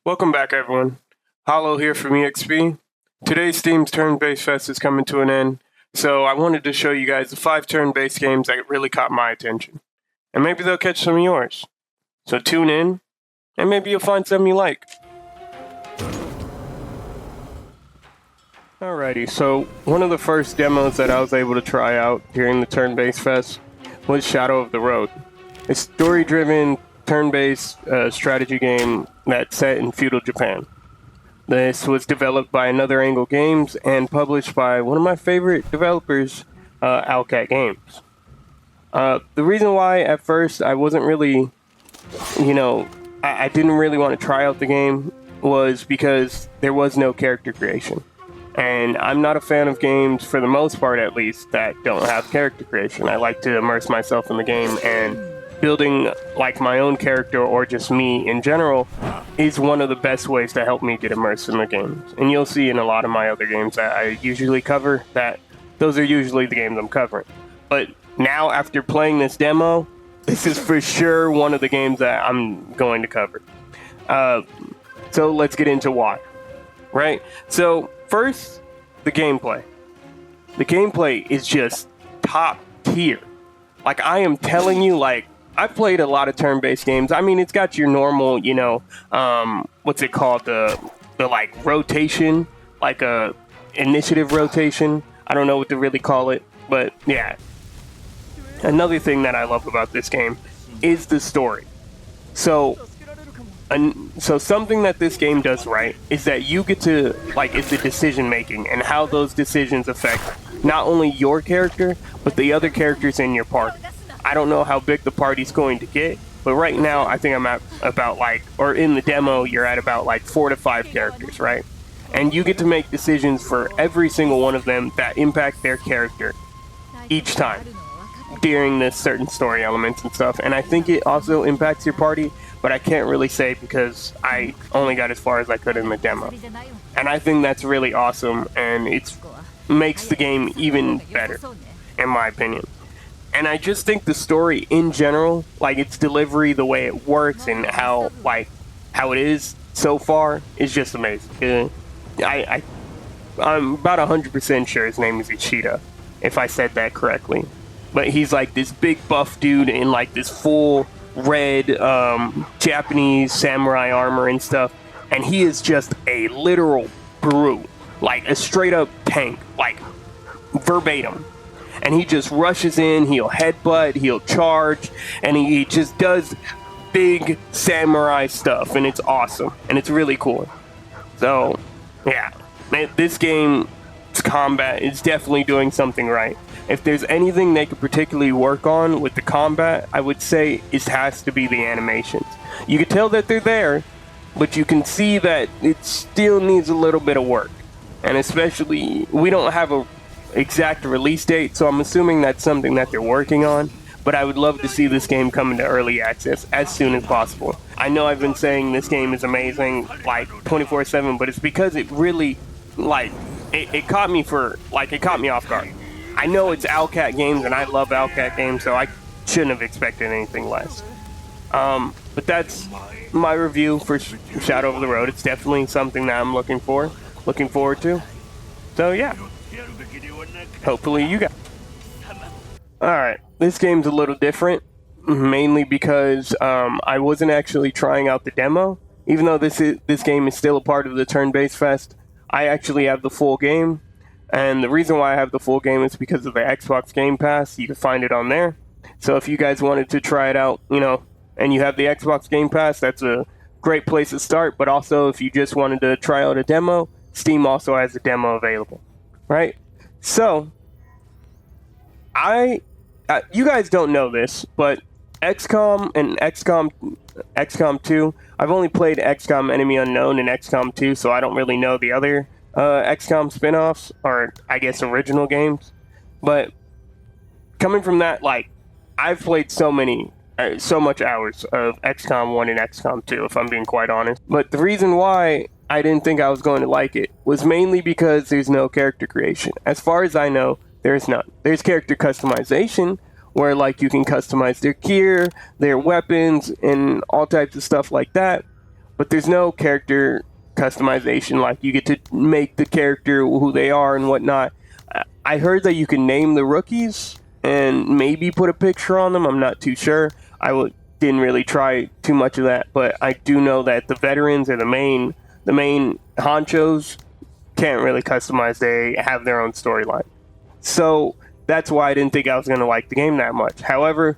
Welcome back, everyone. Hollow here from EXP. Today's Steam's Turn-Based Fest is coming to an end, so I wanted to show you guys the 5 turn-based games that really caught my attention. And maybe they'll catch some of yours. So tune in, and maybe you'll find something you like. Alrighty, so one of the first demos that I was able to try out during the Turn-Based Fest was Shadow of the Road. A story-driven, turn-based strategy game that's set in feudal Japan. This was developed by Another Angle Games and published by one of my favorite developers, Owlcat Games. The reason why at first I wasn't really, I didn't really want to try out the game was because there was no character creation. And I'm not a fan of games, for the most part at least, that don't have character creation. I like to immerse myself in the game, and building like my own character or just me in general is one of the best ways to help me get immersed in the games. And you'll see in a lot of my other games that I usually cover that those are usually the games I'm covering. But now, after playing this demo, this is for sure one of the games that I'm going to cover. So let's get into why. Right? So first, the gameplay. The gameplay is just top tier. Like, I am telling you, like, I've played a lot of turn-based games. I mean, it's got your normal, what's it called? The like rotation, like a initiative rotation. I don't know what to really call it, but yeah. Another thing that I love about this game is the story. So something that this game does right is that you get to, like, it's the decision making and how those decisions affect not only your character, but the other characters in your party. I don't know how big the party's going to get, but right now I think I'm at about or in the demo, you're at about 4 to 5 characters, right? And you get to make decisions for every single one of them that impact their character each time during this certain story elements and stuff. And I think it also impacts your party, but I can't really say because I only got as far as I could in the demo. And I think that's really awesome, and it makes the game even better, in my opinion. And I just think the story in general, like its delivery, the way it works, and how it is so far, is just amazing. I'm about 100% sure his name is Ishida, if I said that correctly. But he's like this big buff dude in like this full red Japanese samurai armor and stuff, and he is just a literal brute, like a straight up tank, like verbatim. And he just rushes in, he'll headbutt, he'll charge, and he just does big samurai stuff, and it's awesome, and it's really cool. So, yeah, this game's combat is definitely doing something right. If there's anything they could particularly work on with the combat, I would say it has to be the animations. You can tell that they're there, but you can see that it still needs a little bit of work. And especially, we don't have a exact release date, so I'm assuming that's something that they're working on, but I would love to see this game come into early access as soon as possible. I know I've been saying this game is amazing, like 24/7, but it's because it really, it caught me off guard. I know it's Owlcat Games, and I love Owlcat Games, so I shouldn't have expected anything less. But that's my review for Shadow of the Road. It's definitely something that I'm looking forward to. So yeah. Hopefully you got. Alright, this game's a little different, mainly because I wasn't actually trying out the demo. Even though this game is still a part of the Turn-Based Fest, I actually have the full game. And the reason why I have the full game is because of the Xbox Game Pass. You can find it on there. So if you guys wanted to try it out, and you have the Xbox Game Pass, that's a great place to start. But also, if you just wanted to try out a demo, Steam also has a demo available, right? So, you guys don't know this, but XCOM and XCOM 2, I've only played XCOM Enemy Unknown and XCOM 2, so I don't really know the other XCOM spin-offs, or I guess original games. But coming from that, I've played so much hours of XCOM 1 and XCOM 2, if I'm being quite honest. But the reason why I didn't think I was going to like it was mainly because there's no character creation. As far as I know, there's none. There's character customization, where you can customize their gear, their weapons, and all types of stuff like that. but there's no character customization. Like, you get to make the character who they are and whatnot. I heard that you can name the rookies and maybe put a picture on them. I'm not too sure. Didn't really try too much of that, but I do know that the veterans are the main honchos can't really customize. They have their own storyline. So that's why I didn't think I was going to like the game that much. However,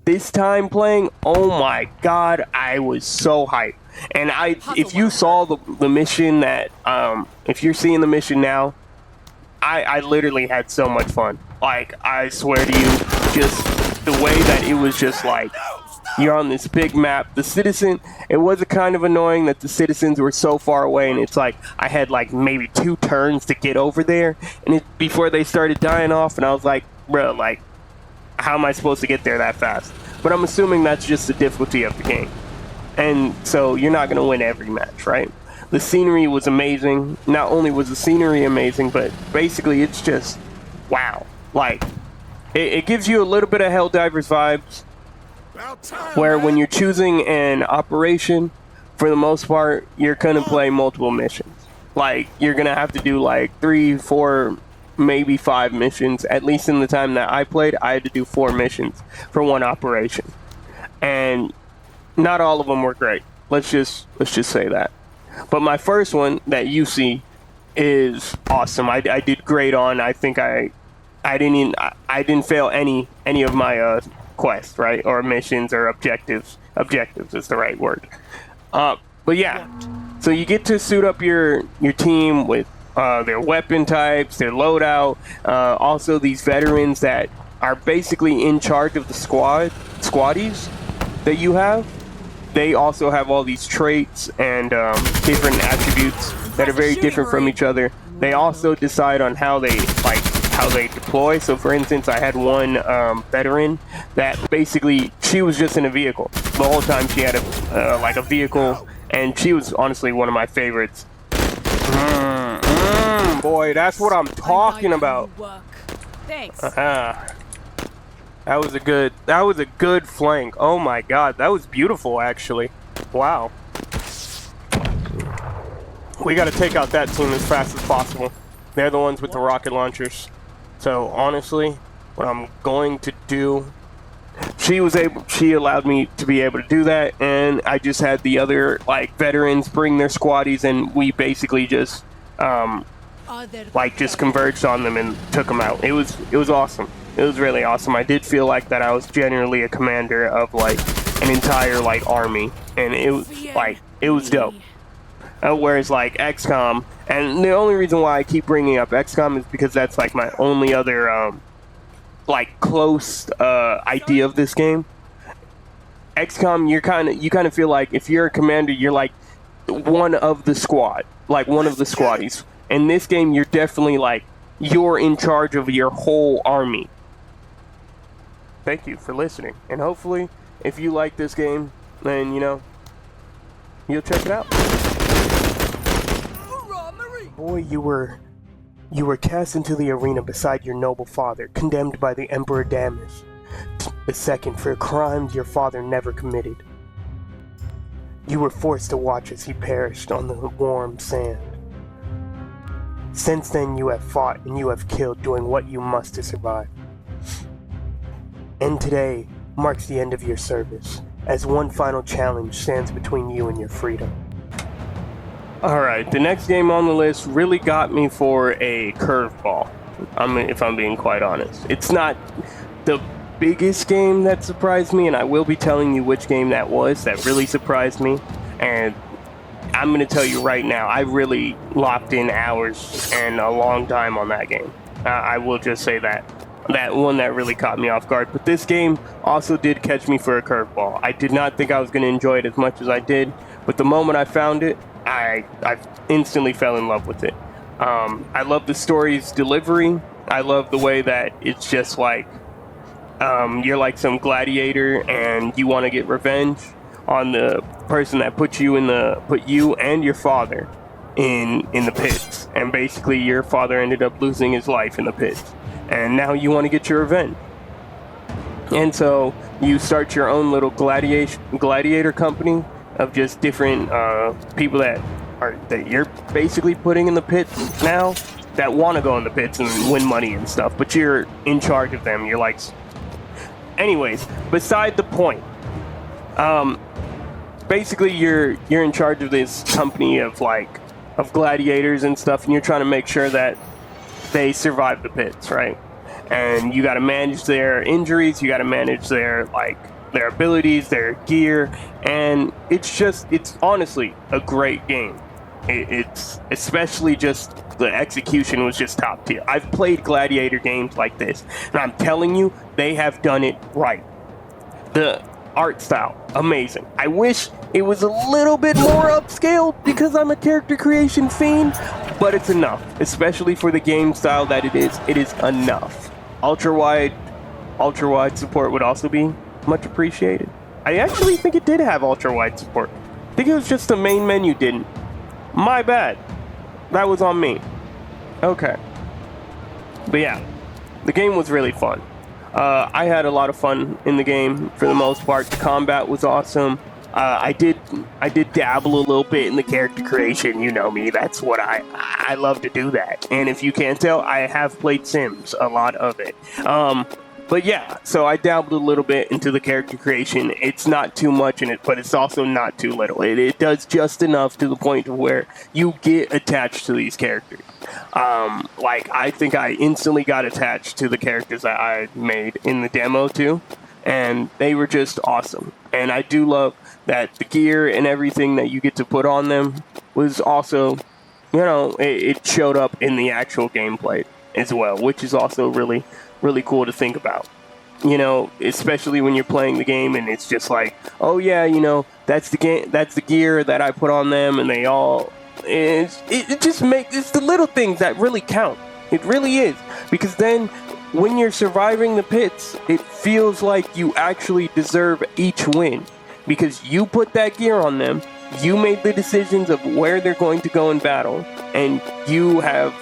this time playing, oh my god, I was so hyped. And if you saw the mission that, if you're seeing the mission now, I literally had so much fun. Like, I swear to you, just the way that it was just like, you're on this big map. The citizen, it was kind of annoying that the citizens were so far away, and it's like, I had like maybe 2 turns to get over there, and before they started dying off, and I was like, bro, like, how am I supposed to get there that fast? But I'm assuming that's just the difficulty of the game. And so you're not going to win every match, right? The scenery was amazing. Not only was the scenery amazing, but basically it's just, wow. Like, it gives you a little bit of Helldivers vibes, where when you're choosing an operation, for the most part, you're going to play multiple missions. Like, you're going to have to do like 3, 4, maybe 5 missions. At least in the time that I played, I had to do 4 missions for one operation. And not all of them were great. Let's just say that. But my first one that you see is awesome. I did great on. I think I didn't fail any of my quests, right? Or missions or objectives. Objectives is the right word. But yeah, so you get to suit up your team with their weapon types, their loadout, also these veterans that are basically in charge of the squaddies that you have. They also have all these traits and different attributes that are very different from each other. They also decide on how they deploy. So for instance, I had one veteran that basically, she was just in a vehicle the whole time. She had a vehicle, and she was honestly one of my favorites. Boy, that's what I'm talking about. Thanks. That was a good flank. Oh my god, that was beautiful actually. Wow. We gotta take out that team as fast as possible. They're the ones with the rocket launchers. So honestly, what I'm going to do, she allowed me to be able to do that, and I just had the other veterans bring their squaddies, and we basically just just converged on them and took them out. It was awesome. It was really awesome. I did feel like that I was generally a commander of an entire army, and it was dope. Whereas XCOM, and the only reason why I keep bringing up XCOM is because that's my only other close idea of this game. XCOM, you kind of feel like if you're a commander, you're one of the squad, one of the squaddies. In this game, you're definitely you're in charge of your whole army. Thank you for listening, and hopefully, if you like this game, then you'll check it out. Boy, you were cast into the arena beside your noble father, condemned by the Emperor Damus II for crimes your father never committed. You were forced to watch as he perished on the warm sand. Since then, you have fought and you have killed, doing what you must to survive. And today marks the end of your service, as one final challenge stands between you and your freedom. Alright, the next game on the list really got me for a curveball, if I'm being quite honest. It's not the biggest game that surprised me, and I will be telling you which game that was that really surprised me. And I'm going to tell you right now, I really locked in hours and a long time on that game. I will just say that. That one that really caught me off guard. But this game also did catch me for a curveball. I did not think I was going to enjoy it as much as I did, but the moment I found it, I instantly fell in love with it. I love the story's delivery. I love the way that it's just you're like some gladiator and you want to get revenge on the person that put you and your father in the pits. And basically your father ended up losing his life in the pits. And now you want to get your revenge. And so you start your own little gladiator company, of just different people that you're basically putting in the pits now, that want to go in the pits and win money and stuff, but you're in charge of them. You're like, anyways, beside the point. Basically, you're in charge of this company of gladiators and stuff, and you're trying to make sure that they survive the pits, right? And you got to manage their injuries, you got to manage their abilities, their gear, and it's honestly a great game. It's especially just the execution was just top tier. I've played gladiator games like this, and I'm telling you, they have done it right. The art style, amazing. I wish it was a little bit more upscaled because I'm a character creation fiend, but it's enough, especially for the game style that it is. It is enough. Ultra wide support would also be much appreciated. I actually think it did have ultra wide support. I think it was just the main menu didn't. My bad. That was on me. Okay. But yeah, the game was really fun. I had a lot of fun in the game for the most part. The combat was awesome. I did dabble a little bit in the character creation. You know me. That's what I love to do that. And if you can't tell, I have played Sims, a lot of it. But yeah, so I dabbled a little bit into the character creation. It's not too much in it, but it's also not too little. It does just enough to the point where you get attached to these characters. I think I instantly got attached to the characters that I made in the demo too, and they were just awesome. And I do love that the gear and everything that you get to put on them was also, it showed up in the actual gameplay as well, which is also really, really cool to think about. Especially when you're playing the game and it's just like, oh yeah, that's the gear that I put on them, and they all. It just it's the little things that really count. It really is, because then when you're surviving the pits, it feels like you actually deserve each win, because you put that gear on them, you made the decisions of where they're going to go in battle, and you have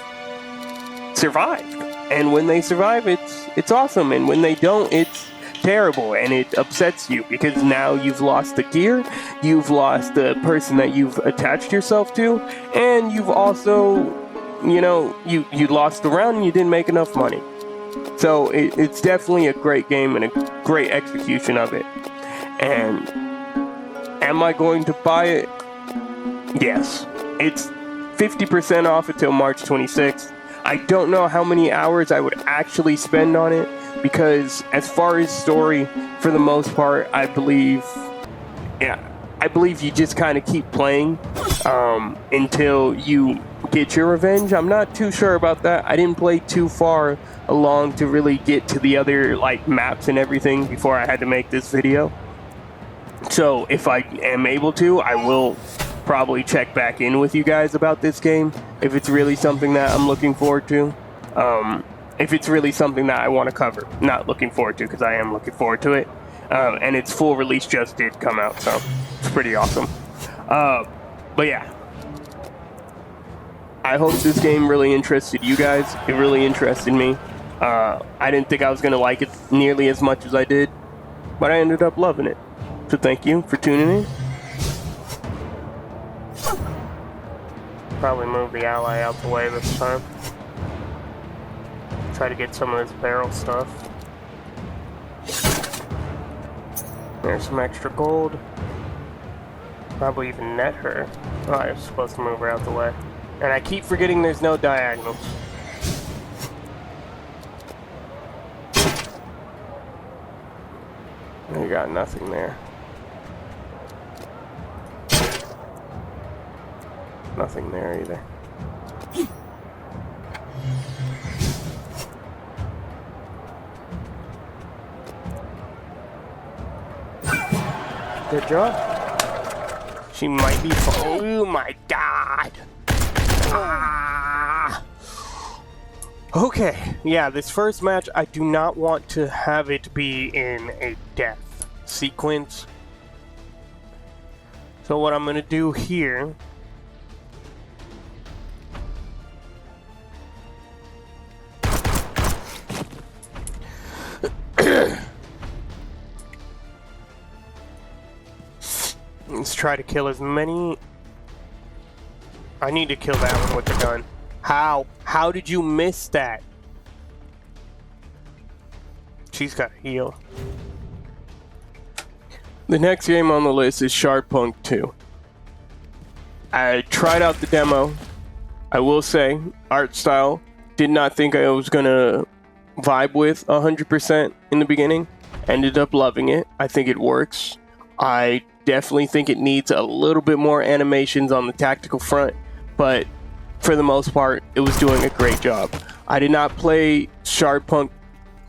survived. And when they survive, it's awesome, and when they don't, it's terrible, and it upsets you, because now you've lost the gear, you've lost the person that you've attached yourself to, and you've also, you lost the round and you didn't make enough money. So it's definitely a great game and a great execution of it. And am I going to buy it? Yes. It's 50% off until March 26th. I don't know how many hours I would actually spend on it, because as far as story, for the most part, I believe you just kind of keep playing until you get your revenge. I'm not too sure about that. I didn't play too far along to really get to the other maps and everything before I had to make this video. So if I am able to, I will probably check back in with you guys about this game if it's really something that I'm looking forward to. If it's really something that I want to cover. Not looking forward to, because I am looking forward to it. And its full release just did come out, so it's pretty awesome. But yeah. I hope this game really interested you guys. It really interested me. I didn't think I was going to like it nearly as much as I did, but I ended up loving it. So thank you for tuning in. Probably move the ally out the way this time. Try to get some of this barrel stuff. There's some extra gold. Probably even net her. Oh, I was supposed to move her out the way. And I keep forgetting there's no diagonals. You got nothing there. Nothing there either. Good job. She might be. Oh my god. Ah. Okay, yeah, this first match, I do not want to have it be in a death sequence. So what I'm going to do here just try to kill as many... I need to kill that one with the gun. How? How did you miss that? She's got to heal. The next game on the list is Shardpunk 2. I tried out the demo. I will say, art style, did not think I was gonna vibe with 100% in the beginning. Ended up loving it. I think it works. I definitely think it needs a little bit more animations on the tactical front, but for the most part, it was doing a great job. I did not play Shardpunk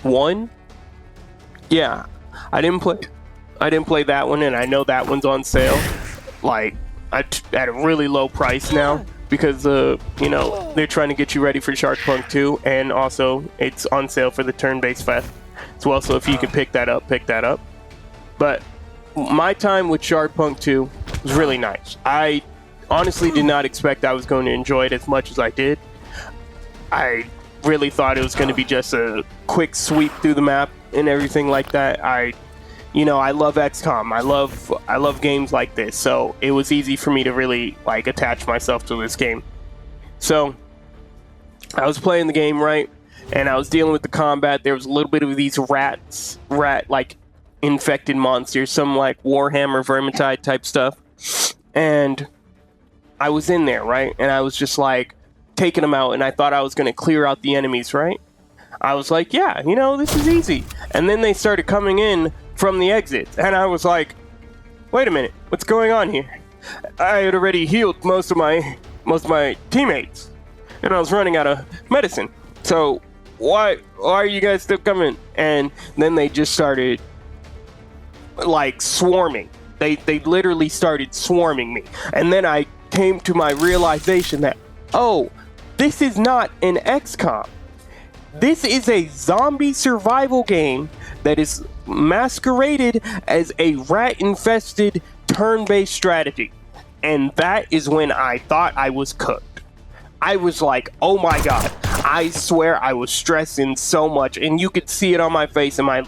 1. Yeah, I didn't play that one, and I know that one's on sale, like at a really low price now, because you know, they're trying to get you ready for Shardpunk 2, and also it's on sale for the Turn-Based Fest as well. So if you can pick that up, pick that up. But my time with Shardpunk 2 was really nice. I honestly did not expect I was going to enjoy it as much as I did. I really thought it was going to be just a quick sweep through the map and everything like that. You know, I love XCOM. I love games like this, so it was easy for me to really like attach myself to this game. So I was playing the game, right, and I was dealing with the combat. There was a little bit of these rat like infected monsters, some like Warhammer Vermintide type stuff, and I was in there, right, and I was just like taking them out, and I thought I was going to clear out the enemies, right? I was like, yeah, you know, this is easy. And then they started coming in from the exits, and I was like, wait a minute, what's going on here? I had already healed most of my teammates, and I was running out of medicine. So why are you guys still coming? And then they just started like swarming. They literally started swarming me. And then I came to my realization that, oh, this is not an XCOM. This is a zombie survival game that is masqueraded as a rat-infested turn-based strategy. And that is when I thought I was cooked. I was like, oh my god. I swear I was stressing so much, and you could see it on my face in my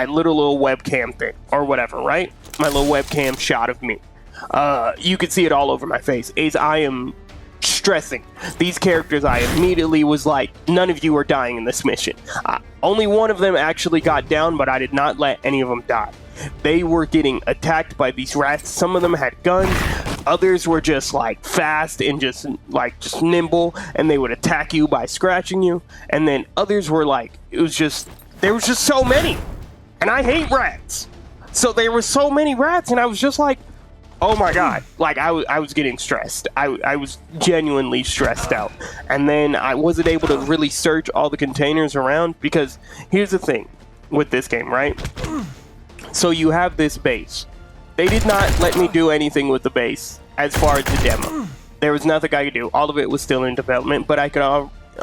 little webcam thing or whatever, right? My little webcam shot of me. You could see it all over my face. I am stressing. These characters, I immediately was like, none of you are dying in this mission. Only one of them actually got down, but I did not let any of them die. They were getting attacked by these rats. Some of them had guns. Others were just like fast and just nimble, and they would attack you by scratching you. And then others were like, there was just so many. And I hate rats. So there were so many rats, and I was just like, oh my god. Like, I was getting stressed. I was genuinely stressed out. And then I wasn't able to really search all the containers around, because here's the thing with this game, right? So you have this base. They did not let me do anything with the base as far as the demo. There was nothing I could do. All of it was still in development, but I could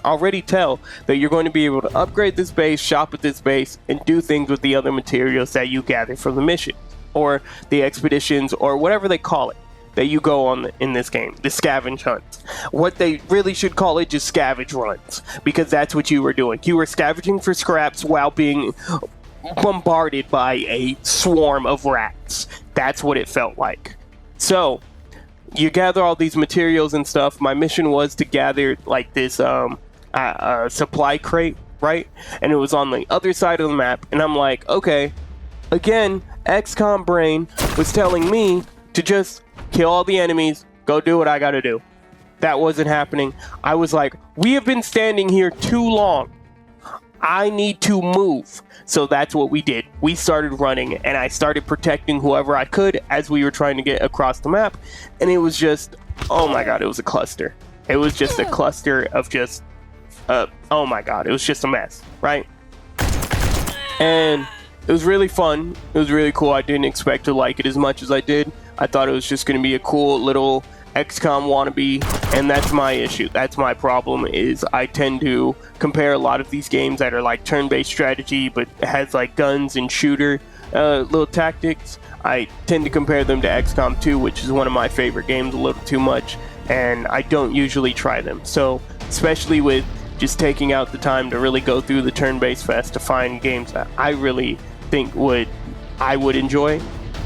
already tell that you're going to be able to upgrade this base, shop at this base, and do things with the other materials that you gather from the mission, or the expeditions, or whatever they call it, that you go on in this game, the scavenge hunts. What they really should call it, just scavenge runs, because that's what you were doing. You were scavenging for scraps while being bombarded by a swarm of rats. That's what it felt like. So you gather all these materials and stuff. My mission was to gather like this supply crate, right? And it was on the other side of the map, and I'm like, okay, again, XCOM brain was telling me to just kill all the enemies, go do what I gotta do. That wasn't happening. I was like, we have been standing here too long. I need to move. So that's what we did. We started running, and I started protecting whoever I could as we were trying to get across the map. And it was just, oh my god, it was a cluster. It was just a cluster of just, oh my god, it was just a mess, right? And it was really fun. It was really cool. I didn't expect to like it as much as I did. I thought it was just going to be a cool little XCOM wannabe, and that's my issue. That's my problem, is I tend to compare a lot of these games that are like turn-based strategy but has like guns and shooter little tactics. I tend to compare them to XCOM 2, which is one of my favorite games, a little too much, and I don't usually try them. So especially with just taking out the time to really go through the turn-based fest to find games that I really think I would enjoy,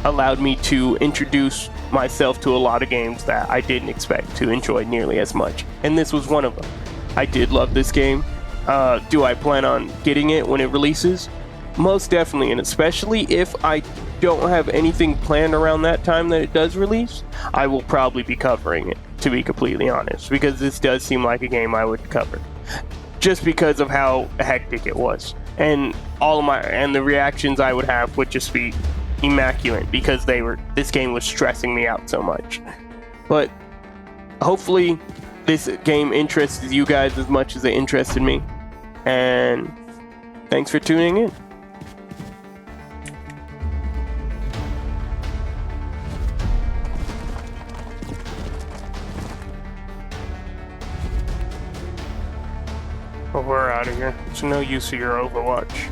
allowed me to introduce myself to a lot of games that I didn't expect to enjoy nearly as much, and this was one of them. I did love this game. Do I plan on getting it when it releases? Most definitely, and especially if I don't have anything planned around that time that it does release, I will probably be covering it, to be completely honest, because this does seem like a game I would cover, just because of how hectic it was, and the reactions I would have would just be immaculate because this game was stressing me out so much. But hopefully this game interests you guys as much as it interested me, and thanks for tuning in. Well, we're out of here. It's no use of your Overwatch.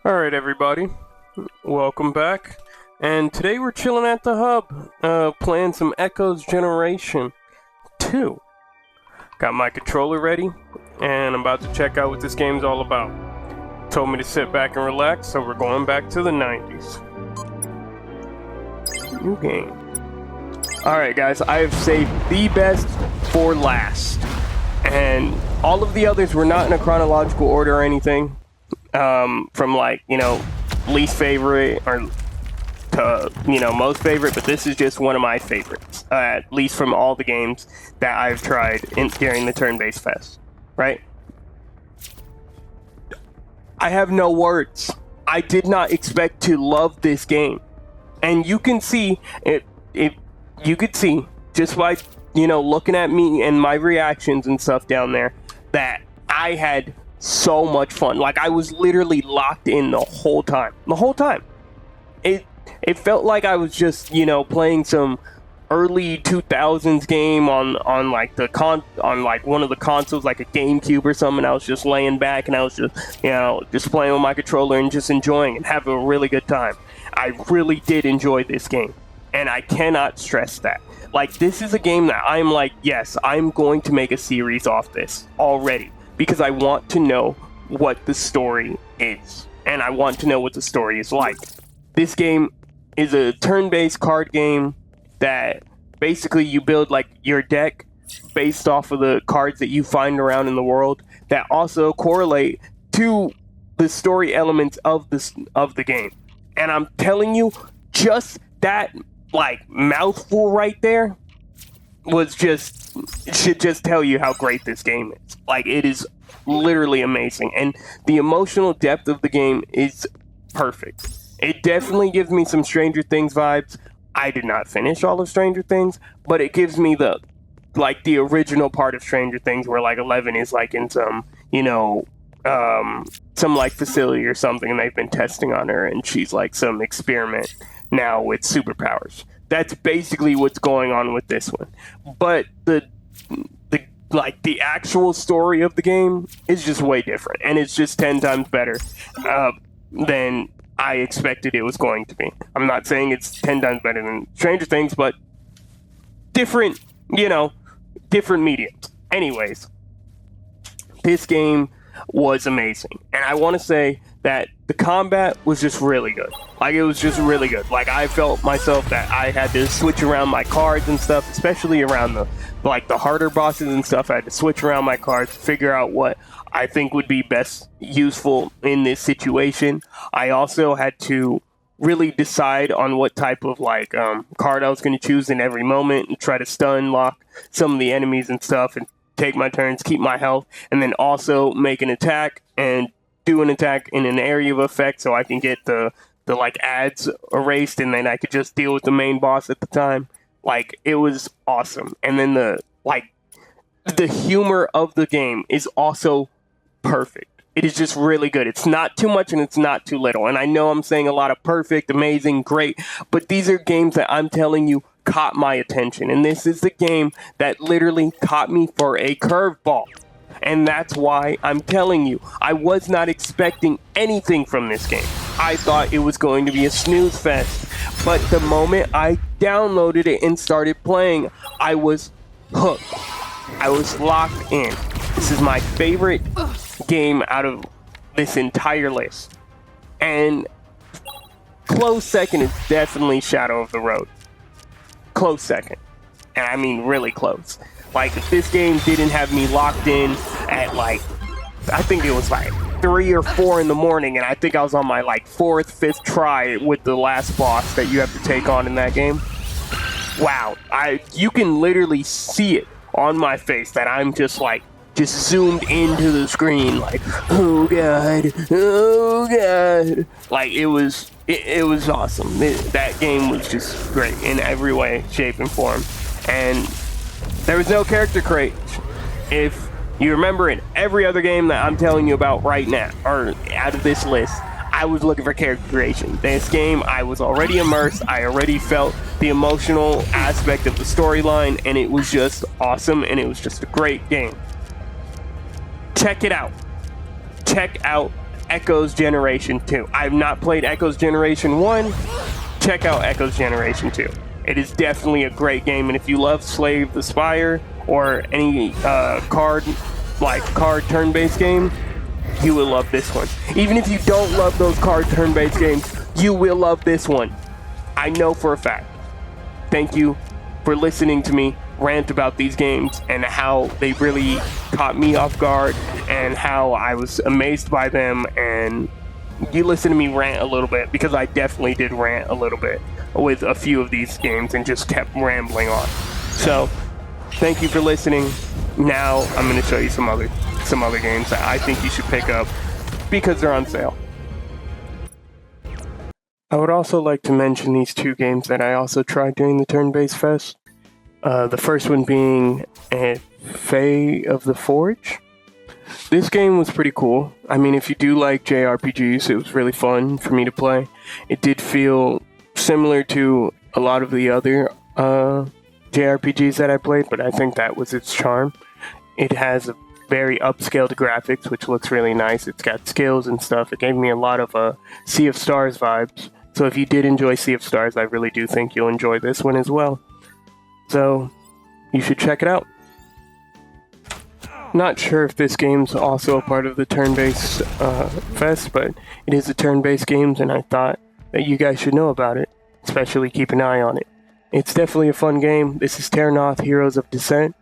Alright everybody, welcome back, and today we're chilling at the hub, playing some Echoes Generation 2. Got my controller ready, and I'm about to check out what this game's all about. Told me to sit back and relax, so we're going back to the 90s. New game. Alright guys, I have saved the best for last, and all of the others were not in a chronological order or anything. From like, least favorite or to, most favorite, but this is just one of my favorites, at least from all the games that I've tried during the Turn-Based Fest, right? I have no words. I did not expect to love this game. And you can see, you could see, just by, looking at me and my reactions and stuff down there, that I had so much fun. Like, I was literally locked in the whole time. It felt like I was just, playing some early 2000s game on one of the consoles, like a GameCube or something. I was just laying back and I was just playing with my controller and just enjoying and having a really good time. I really did enjoy this game, and I cannot stress that. Like, this is a game that I'm like, yes, I'm going to make a series off this already, because I want to know what the story is, and I want to know what the story is like. This game is a turn-based card game that basically you build like your deck based off of the cards that you find around in the world that also correlate to the story elements of the game. And I'm telling you, just that like mouthful right there should just tell you how great this game is. Like, it is literally amazing, and the emotional depth of the game is perfect. It definitely gives me some Stranger Things vibes. I did not finish all of Stranger Things, but it gives me the original part of Stranger Things where like Eleven is like in some some like facility or something, and they've been testing on her, and she's like some experiment now with superpowers. That's basically what's going on with this one. But the actual story of the game is just way different, and it's just 10 times better than I expected it was going to be. I'm not saying it's 10 times better than Stranger Things, but different mediums. Anyways, this game was amazing, and I want to say that the combat was just really good. Like, it was just really good. Like, I felt myself that I had to switch around my cards and stuff, especially around the harder bosses and stuff. I had to switch around my cards, figure out what I think would be best useful in this situation. I also had to really decide on what type of card I was going to choose in every moment and try to stun lock some of the enemies and stuff and take my turns, keep my health, and then also make an attack and do an attack in an area of effect so I can get the ads erased, and then I could just deal with the main boss at the time. Like, it was awesome. And then the humor of the game is also perfect. It is just really good. It's not too much and it's not too little. And I know I'm saying a lot of perfect, amazing, great, but these are games that I'm telling you caught my attention. And this is the game that literally caught me for a curveball. And that's why I'm telling you, I was not expecting anything from this game. I thought it was going to be a snooze fest. But the moment I downloaded it and started playing, I was hooked. I was locked in. This is my favorite game out of this entire list. And close second is definitely Shadow of the Road. Close second. And I mean really close. Like, if this game didn't have me locked in at, like, I think it was like 3 or 4 in the morning, and I think I was on my, like, 4th, 5th try with the last boss that you have to take on in that game. Wow. You can literally see it on my face that I'm just, like, just zoomed into the screen, like, oh god, oh god. Like, it was awesome. That game was just great in every way, shape, and form. And there was no character creation. If you remember, in every other game that I'm telling you about right now, or out of this list, I was looking for character creation. This game, I was already immersed. I already felt the emotional aspect of the storyline, and it was just awesome, and it was just a great game. Check it out. Check out Echoes Generation 2. I've not played Echoes Generation 1. Check out Echoes Generation 2. It is definitely a great game, and if you love Slave the Spire or any card turn-based game, you will love this one. Even if you don't love those card turn-based games, you will love this one. I know for a fact. Thank you for listening to me rant about these games and how they really caught me off guard and how I was amazed by them. And you listen to me rant a little bit, because I definitely did rant a little bit with a few of these games and just kept rambling on. So thank you for listening. Now I'm going to show you some other games that I think you should pick up because they're on sale. I would also like to mention these 2 games that I also tried during the Turn-Based Fest. The first one being Fae of the Forge. This game was pretty cool. I mean, if you do like JRPGs, it was really fun for me to play. It did feel similar to a lot of the other JRPGs that I played, but I think that was its charm. It has a very upscaled graphics, which looks really nice. It's got skills and stuff. It gave me a lot of Sea of Stars vibes. So if you did enjoy Sea of Stars, I really do think you'll enjoy this one as well. So you should check it out. Not sure if this game's also a part of the Turn-Based Fest, but it is a turn-based game, and I thought that you guys should know about it, especially keep an eye on it. It's definitely a fun game. This is Terrinoth, Heroes of Descent.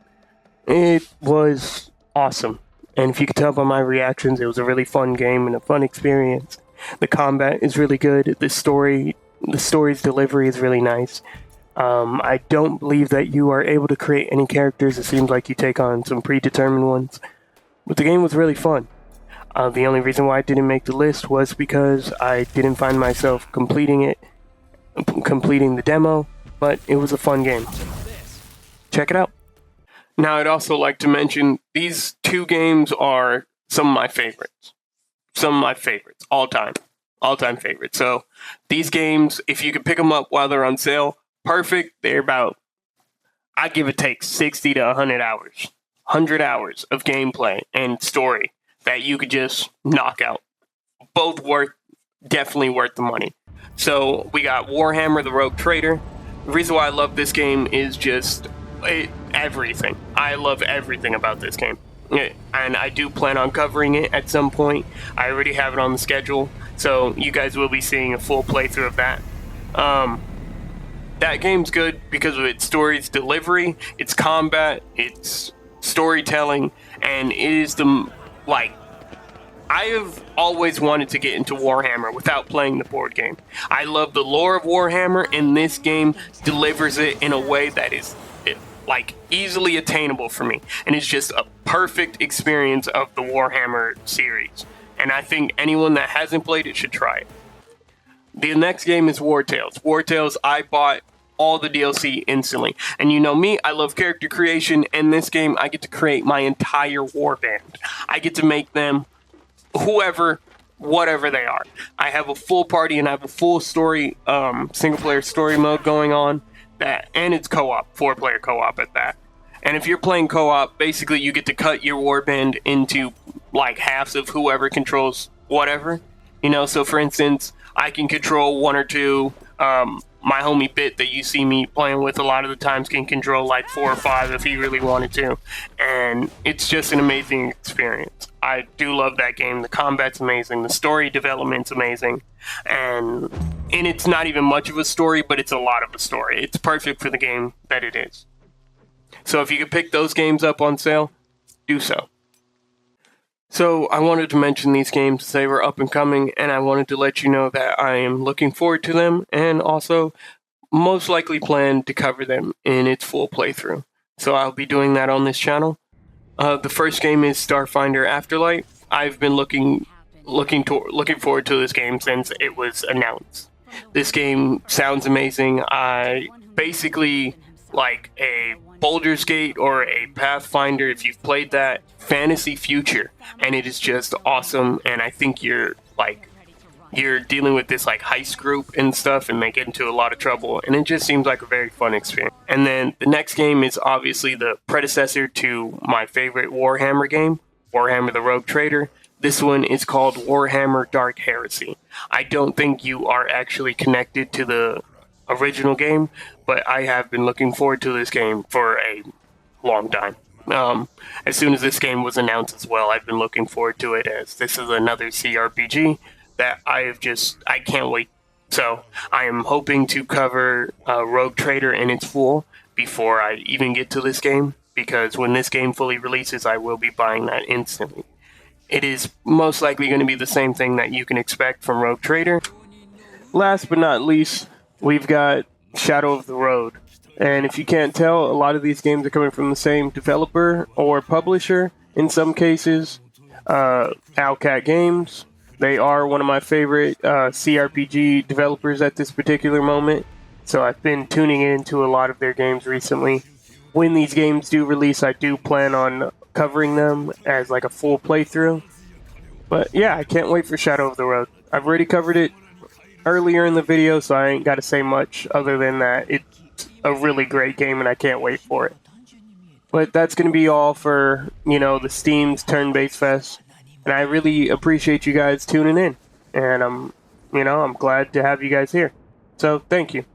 It was awesome, and if you could tell by my reactions, it was a really fun game and a fun experience. The combat is really good. The story's delivery is really nice. I don't believe that you are able to create any characters. It seems like you take on some predetermined ones. But the game was really fun. The only reason why I didn't make the list was because I didn't find myself completing the demo, but it was a fun game. Check it out. Now, I'd also like to mention these 2 games are some of my favorites. All-time favorites. So these games, if you can pick them up while they're on sale, perfect. They're about, I give it take 60 to 100 hours. 100 hours of gameplay and story that you could just knock out. Both definitely worth the money. So we got Warhammer the Rogue Trader. The reason why I love this game is just everything. I love everything about this game. And I do plan on covering it at some point. I already have it on the schedule, so you guys will be seeing a full playthrough of that. That game's good because of its story's delivery, its combat, its storytelling, and it is I have always wanted to get into Warhammer without playing the board game. I love the lore of Warhammer, and this game delivers it in a way that is easily attainable for me, and it's just a perfect experience of the Warhammer series, and I think anyone that hasn't played it should try it. The next game is Wartales. Wartales, I bought all the DLC instantly, and you know me, I love character creation. In this game, I get to create my entire warband. I get to make them whatever they are. I have a full party, and I have a full story, single-player story mode going on. And it's co-op, 4-player co-op at that. And if you're playing co-op, basically you get to cut your warband into halves of whoever controls whatever. So for instance, I can control 1 or 2 My homie Bit that you see me playing with a lot of the times can control like 4 or 5 if he really wanted to, and it's just an amazing experience. I do love that game. The combat's amazing, the story development's amazing, and it's not even much of a story, but it's a lot of a story. It's perfect for the game that it is. So if you could pick those games up on sale, do so. So I wanted to mention these games. They were up and coming, and I wanted to let you know that I am looking forward to them, and also most likely plan to cover them in its full playthrough. So I'll be doing that on this channel. The first game is Starfinder Afterlight. I've been looking forward to this game since it was announced. This game sounds amazing. I basically like a Baldur's Gate or a Pathfinder, if you've played that, fantasy future, and it is just awesome. And I think you're dealing with this like heist group and stuff, and they get into a lot of trouble, and it just seems like a very fun experience. And then the next game is obviously the predecessor to my favorite Warhammer game, Warhammer the Rogue Trader. This one is called Warhammer Dark Heresy. I don't think you are actually connected to the original game, but I have been looking forward to this game for a long time. As soon as this game was announced as well, I've been looking forward to it, as this is another CRPG that I can't wait. So I am hoping to cover Rogue Trader in its full before I even get to this game, because when this game fully releases, I will be buying that instantly. It is most likely going to be the same thing that you can expect from Rogue Trader. Last but not least, we've got Shadow of the Road. And if you can't tell, a lot of these games are coming from the same developer or publisher in some cases. Owlcat Games. They are one of my favorite CRPG developers at this particular moment. So I've been tuning into a lot of their games recently. When these games do release, I do plan on covering them as like a full playthrough. But yeah, I can't wait for Shadow of the Road. I've already covered it earlier in the video, so I ain't got to say much other than that it's a really great game and I can't wait for it. But that's going to be all for, the Steam's Turn-Based Fest. And I really appreciate you guys tuning in. And I'm glad to have you guys here. So thank you.